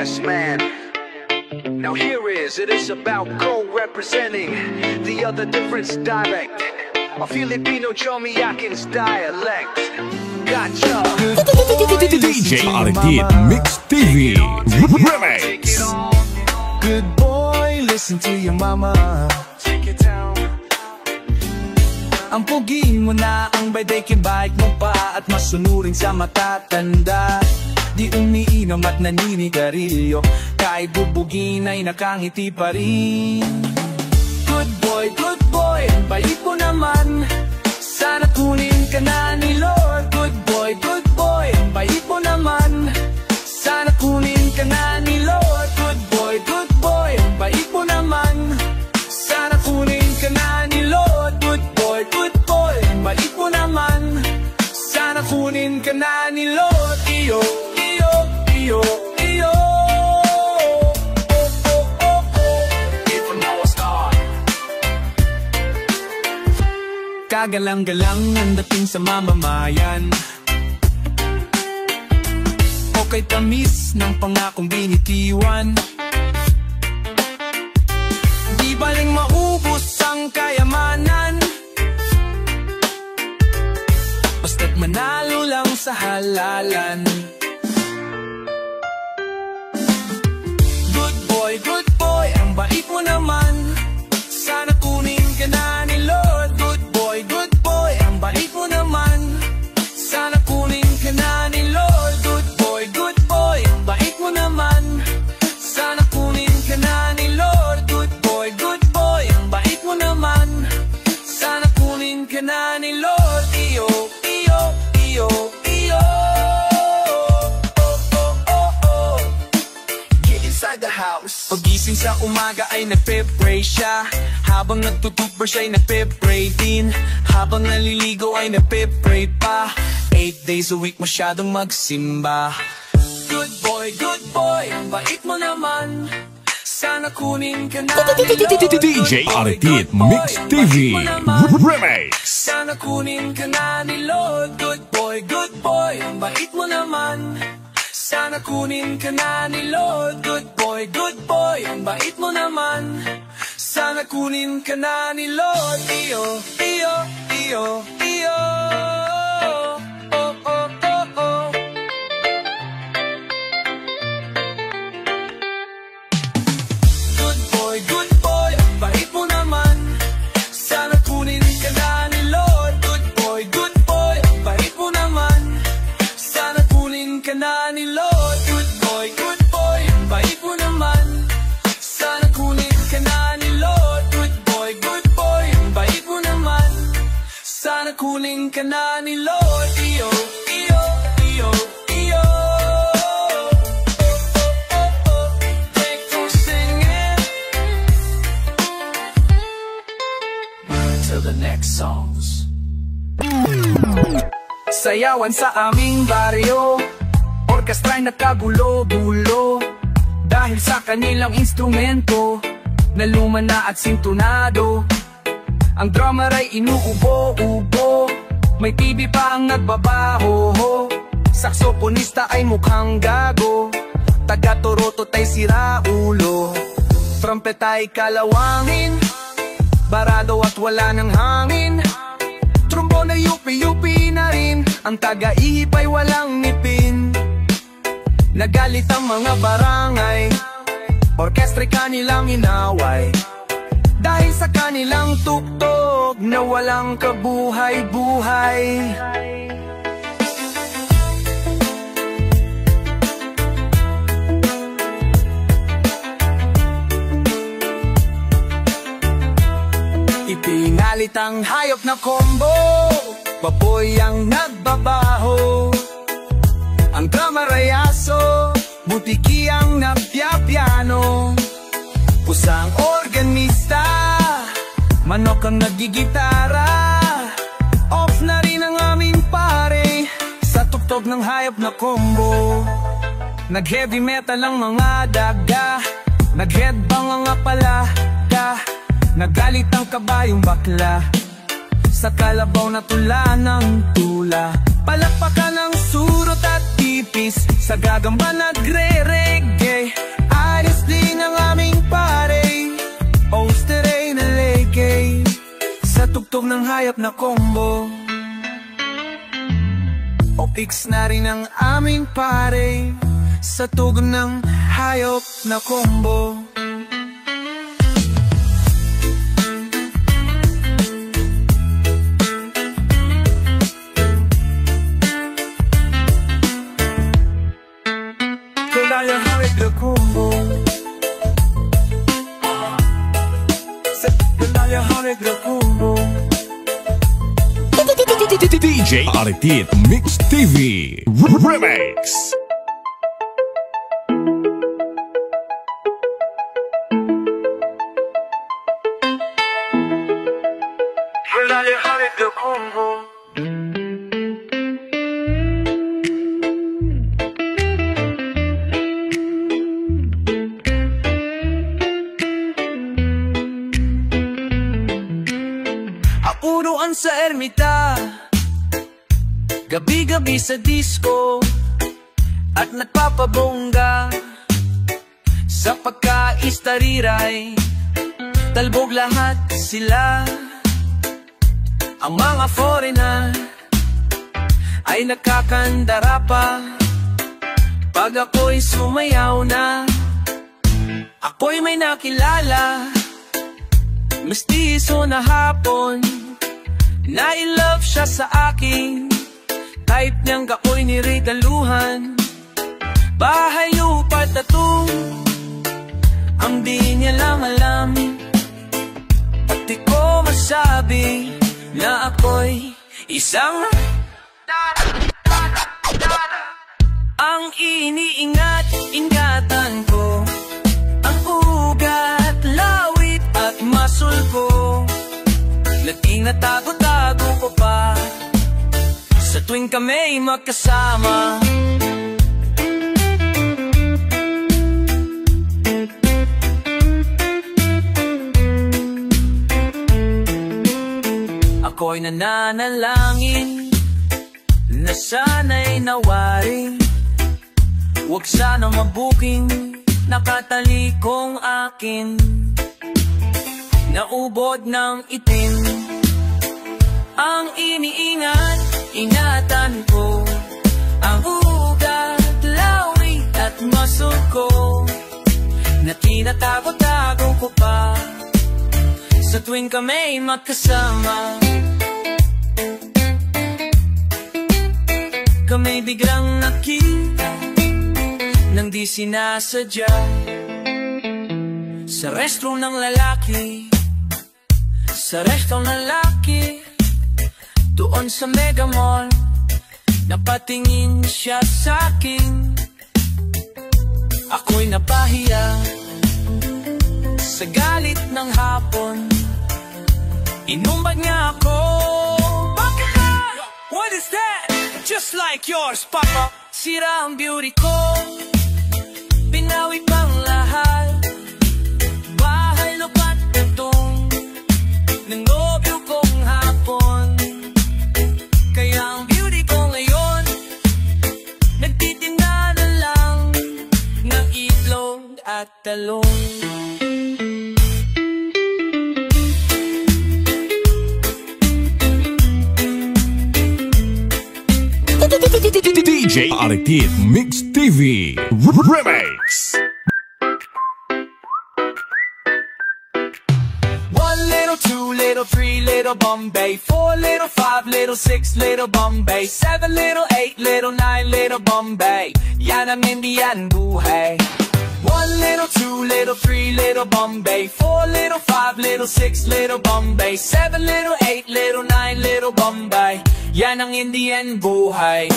Yes, man. Now here it is about gold representing the other difference dialect, a Filipino Johnny Atkins dialect. Gotcha. DJ Artid Mix TV Remix. Good boy, listen to your mama. Take it down. Ang pugi mo na, ang bike mo pa, at masunurin sa matatanda. Di umiinom at naninigarilyo, kahit bubugin ay nakangiti pa rin. Good boy, ang bait mo naman, sana kunin ka na ni Lord. Good boy, ang bait mo naman, sana kunin ka na ni Lord. Good boy, ang bait mo naman, sana kunin ka na ni Lord. Good boy, ang bait mo naman, sana kunin ka na ni Lord. Iyo, iyo, iyo, iyo. Kagalang-galang ang dating sa mamamayan, okay tamis ng pangakong binitiwan. Di baling maubos ang kayamanan, basta't manalo lang sa halalan. Good boy, ang bait mo naman, sana kunin ka na ni Lord. Good boy, ang bait mo naman, sana kunin ka na ni Lord. Good boy, ang bait mo naman, sana kunin ka na ni Lord. Good boy, ang bait mo naman, sana kunin ka na ni Lord. Iyo, iyo, iyo, iyo. Get inside the house. Pagising sa umaga ay nagpe-pray siya, habang nagtututbrush ay nagpe-pray din, habang naliligo ay nagpe-pray pa. 8 days a week masyadong magsimba. Good boy, ang bait mo naman, sana kunin ka na ni Lord. DJ Artid Mix TV Remix. Sana kunin ka na ni Lord. Good boy, ang bait mo naman, sana kunin ka na ni Lord. Good boy, ang bait mo naman, sana kunin ka na ni Lord. Iyo, iyo, iyo, iyo. Oh, oh, oh, oh. Good boy, ang bait mo naman, sana kunin ka na ni Lord. Good boy, ang bait mo naman, sana kunin ka na ni Lord. Good boy, ang bait mo naman, sana kunin ka na ni Lord. Good boy, ang bait mo naman, sana kunin ka na ni Lord. Iyo, iyo, iyo, iyo. Take to singing till the next songs. Sayawan sa aming baryo, orkestra'y nakagulo-gulo, dahil sa kanilang instrumento na luma na at sintonado. Ang drummer ay inuubo-ubo, may TV pa ang nagbabaho. Saksoponista ay mukhang gago, taga-Toronto tay siraulo. Trumpet ay kalawangin, barado at wala ng hangin. Trombone ay yupi-yupi na rin, ang taga-ihip ay walang ngipin. Nagalit ang mga barangay, orkestra'y kanilang inaway, dahil sa kanilang tugtog na walang kabuhay-buhay. Ipinalit ang hayop na combo, baboy ang nagbabaho. Ang drummer ay aso, butiki ang nagpiapiano. Pusang organista, manok ang nagigitara. Off na rin ang aming pare sa tugtog ng hayop na combo. Nag-heavy metal ang mga daga, nag-headbang ang apalaga. Nagalit ang kabayong bakla sa kalabaw na tula ng tula. Palakpakan ang surot at tipis, sa gagamba nagre-reggae. tugtog ng hayop na combo. O fix na rin ang aming pare sa tugtog ng hayop na combo. Kaya hayop na combo. Kaya hayop na combo. DJ Artit Mix TV Remix. Puruan sa ermita, gabi-gabi sa disco, at nagpapabongga sa pagkaistariray. Talbog lahat sila. Ang mga foreigner ay nakakandara pa pag ako'y sumayaw na. Ako'y may nakilala, mestizo na hapon, na in-love siya sa akin. Type niyang ako'y nirigaluhan, bahay lupa tattoo. Ang di niya lang alam, pati ko masabi na ako'y isang ang iniingat-ingatan ko, ang ugat, lawit at masul ko, na tinatago-tago ko pa sa tuwing kami magkasama. Ako'y nananalangin na sana'y nawaring huwag sana mabuking nakatalikong akin, naubod ng itim. Ang iniingat-ingatan ko, ang ugat, lawit at masul ko, na tinatago-tago ko pa sa tuwing kami magkasama. Kami biglang nakita nang di sinasadya sa restro ng lalaki, sa restro ng lalaki doon sa Mega Mall. Napatingin siya sa'kin, ako'y napahiya sa galit ng hapon. Inumbag niya ako, bakit ka? What is that? Just like yours, papa. Sira ang beauty ko, binawi pang lahat, bahay lupat itong nangobyo kong hapon. Kaya ang beauty ko ngayon, nagtitinda na lang ng itlog at talong. DJ Artit Mix TV Remix. 1 little, 2 little, 3 little Bombay, 4 little, 5 little, 6 little Bombay, 7 little, 8 little, 9 little Bombay. Yan ang Indian buhay. 1 little, 2 little, 3 little Bombay, 4 little, 5 little, 6 little Bombay, 7 little, 8 little, 9 little Bombay. Yan ang Indian buhay.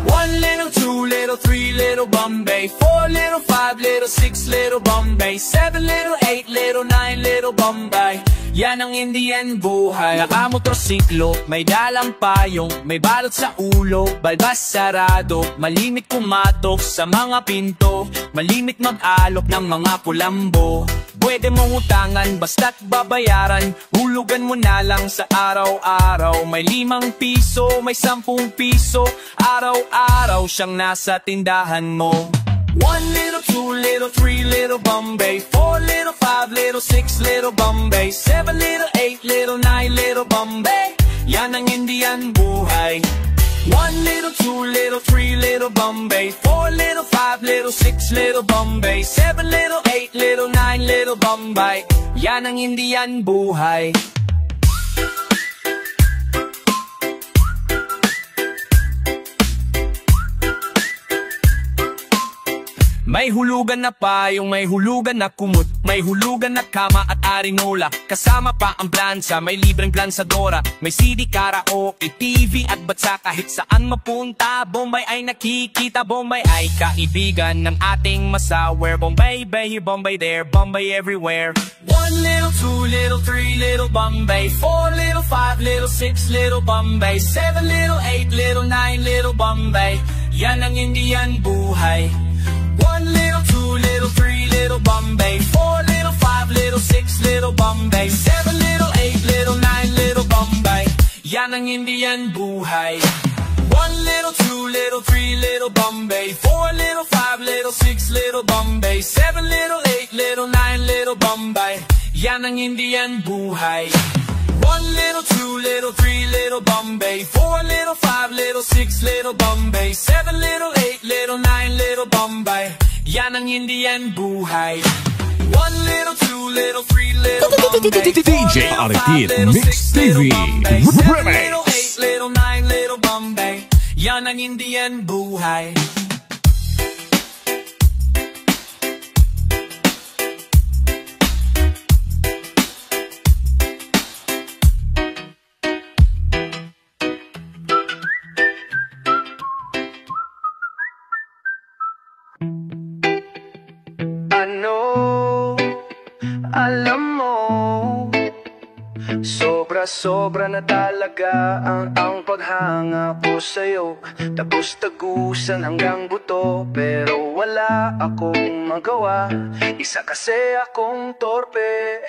1 little, 2 little, 3 little Bombay, 4 little, 5 little, 6 little Bombay, 7 little, 8 little, 9 little Bombay. Yan ang Indian buhay. Nakamotorsiklo, may dalang payong, may balot sa ulo, balbas sarado, malimit kumatok sa mga pinto, malimit mag-alok ng mga kulambo. Pwede mong utangan, basta't babayaran, hulugan mo na lang sa araw-araw. May 5 piso, may 10 piso, araw-araw siyang nasa tindahan mo. 1 little, 2 little, 3 little Bombay, 4 little, 5 little, 6 little Bombay, 7 little, 8 little, 9 little Bombay. Yan ang Indian buhay. 1 little, 2 little, 3 little Bombay, 4 little, 5 little, 6 little Bombay, 7 little, 8 little, 9 little Bombay. Yan ang Indian buhay. May hulugan na payong, may hulugan na kumot, may hulugan na kama at arinola. Kasama pa ang plansa, may libreng plansadora, may CD, karaoke, TV at batsa. Kahit saan mapunta, Bombay ay nakikita. Bombay ay kaibigan ng ating masa. Where Bombay, here, Bombay there, Bombay everywhere. 1 little, 2 little, 3 little Bombay, 4 little, 5 little, 6 little Bombay, 7 little, 8 little, 9 little Bombay. Yan ang Indian buhay. 1 little, 2 little, 3 little Bombay, 4 little, 5 little, 6 little Bombay, 7 little, 8 little, 9 little Bombay. Yan ang Indian buhay. 1 little, 2 little, 3 little Bombay, 4 little, 5 little, 6 little Bombay, 7 little, 8 little, 9 little Bombay. Yan ang Indian buhay. 1 little, 2 little, 3 little Bombay, 4 little, 5 little, 6 little Bombay, 7 little, 8 little, 9 little Bombay. Yan ang Indian buhay. 1 little, 2 little, 3 little Bombay, DJ Arretit Mix TV Remix. 8 little, 9 little Bombay. Yan ang Indian buhay. Alam mo, sobra na talaga ang paghanga ko sa'yo. Tapos tagusan hanggang buto, pero wala akong magawa. Isa kasi akong torpe.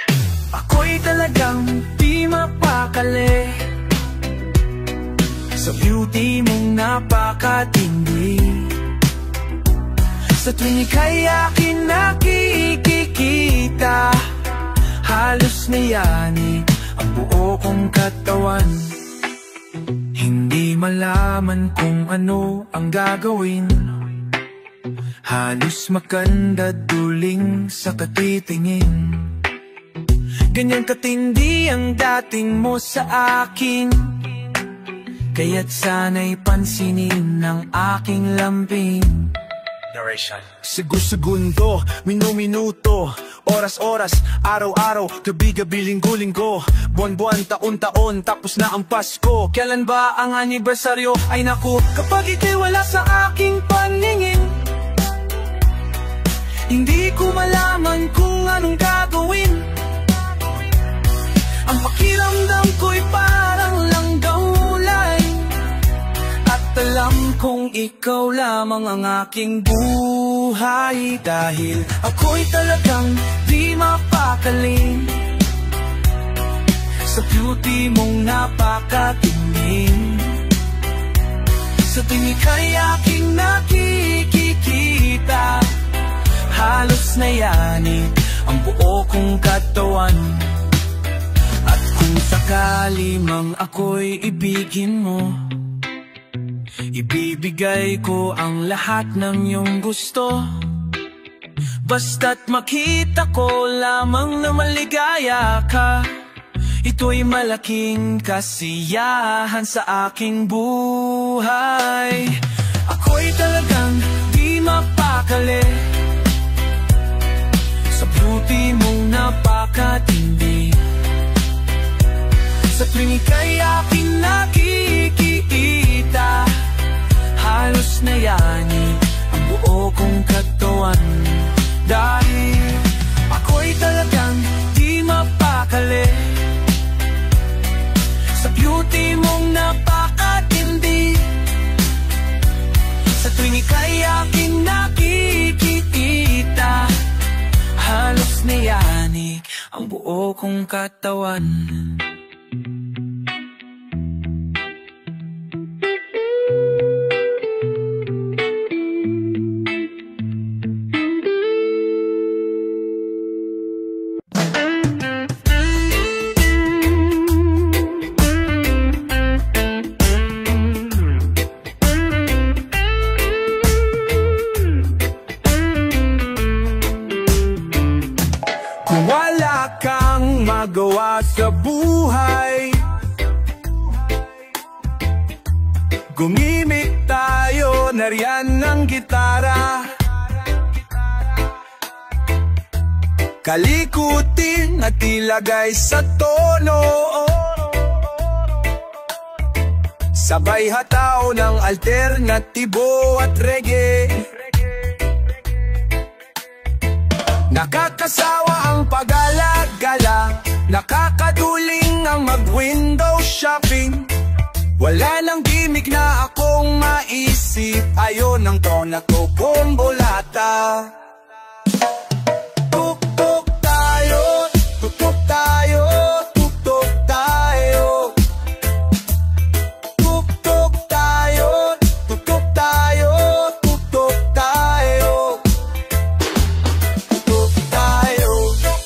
Ako'y talagang di mapakali sa beauty mong napakatindi. Sa tuwing ika'y akin nakikita, halos niyani ang buo kong katawan. Hindi malaman kung ano ang gagawin, halos makanda duling sa katitingin. Ganyan katindi ang dating mo sa akin, kaya't sana'y pansinin ng aking lambing. Segundo, minuto, oras, araw, gabi, linggo, buwan, taon, tapos na ang Pasko. Kailan ba ang anibersaryo? Ay naku, kapag ika'y wala sa aking paningin, hindi ko malaman kung anong gagawin. Ang pakiramdam ko'y parang langgaw ulay, at alam kong ikaw lamang ang aking buhay. Dahil ako'y talagang di mapakaling sa beauty mong napakatinding. Sa tuwing ika'y aking nakikita, halos nayani ang buo kong katawan. At kung sakali mang ako'y ibigin mo, ibibigay ko ang lahat ng iyong gusto. Basta't makita ko lamang na maligaya ka, ito'y malaking kasiyahan sa aking buhay. Ako'y talagang di mapakali sa beauty mong napakatindi. Sa tuwing ika'y aking nakikita, halos nayani ang buo kong katawan. Dahil ako'y talagang di mapakali sa beauty mong napakatindi. Sa tuwing ika'y aking nakikita, halos nayani ang buo kong katawan. Gumimik tayo, nariyan ng gitara. Kalikutin at ilagay sa tono. Sabay hataw ng alternatibo at reggae. Nakakasawa ang pag-alagala, nakakaduling ang mag-window shopping. Wala nang gimmick na akong maisip, ayon ang tona ko bombolata. Tuk-tuk tayo, tuk-tuk tayo, tuk-tuk tayo. Tuk-tuk tayo, tuk-tuk tayo, tuk-tuk tayo. Tuk-tuk tayo,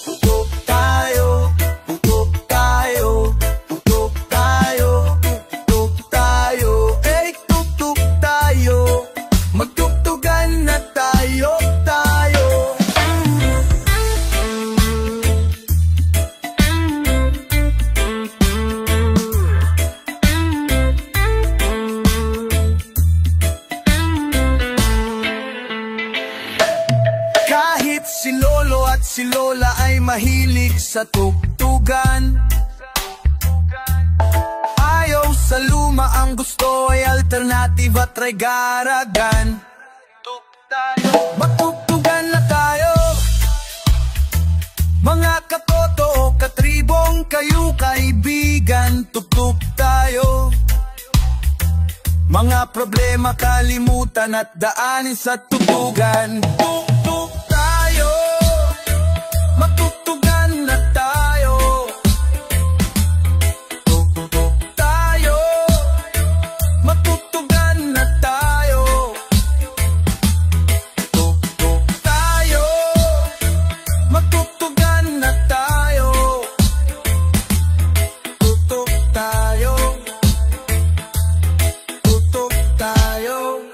tuk-tuk tayo, tuk-tuk tayo, tuk-tuk tayo, tuk-tuk tayo. Hey, tuk-tuk tayo, magtuktugan na tayo. Si Lolo at si Lola ay mahilig sa tugtugan. Ayaw sa luma, ang gusto ay alternative at regaragan. Magtugtugan na tayo, mga katoto o katribong kayo kaibigan. Tugtog tayo, mga problema kalimutan at daanin sa tugtugan. Tugtog tayo, magtugtugan na tayo. Tugtog tayo, magtugtugan na tayo. Tugtog tayo, magtugtugan na tayo. Tugtog tayo, tugtog tayo.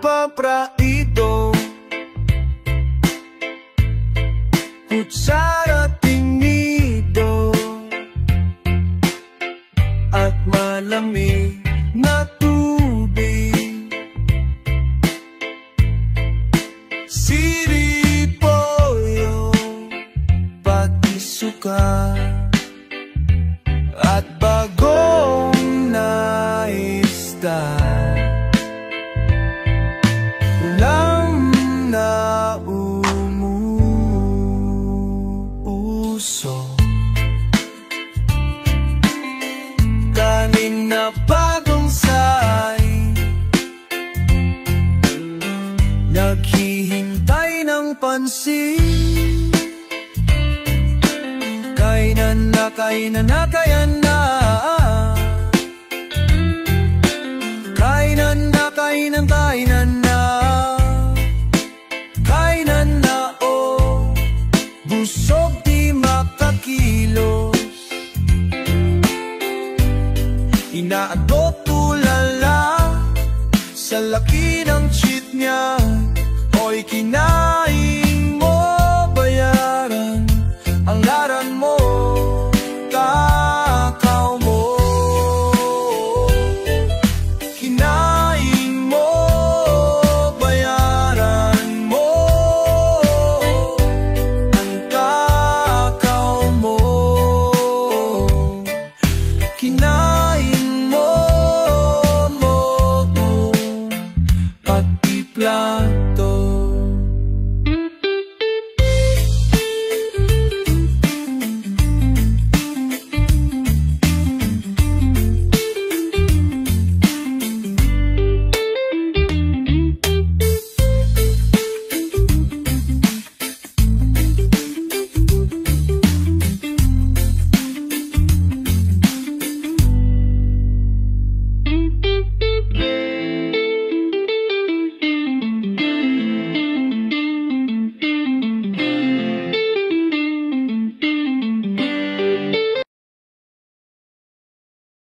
Papraido, kutsara tinido, at malamig na tubig. Siripoyo, pag-isuka, at bagong na isda. Na umuuso, kanin na bagong say, naghihintay ng pansin. Kainan na, kainan na, kainan na. Kainan na, kainan, kainan na. Kainan na, oh, busog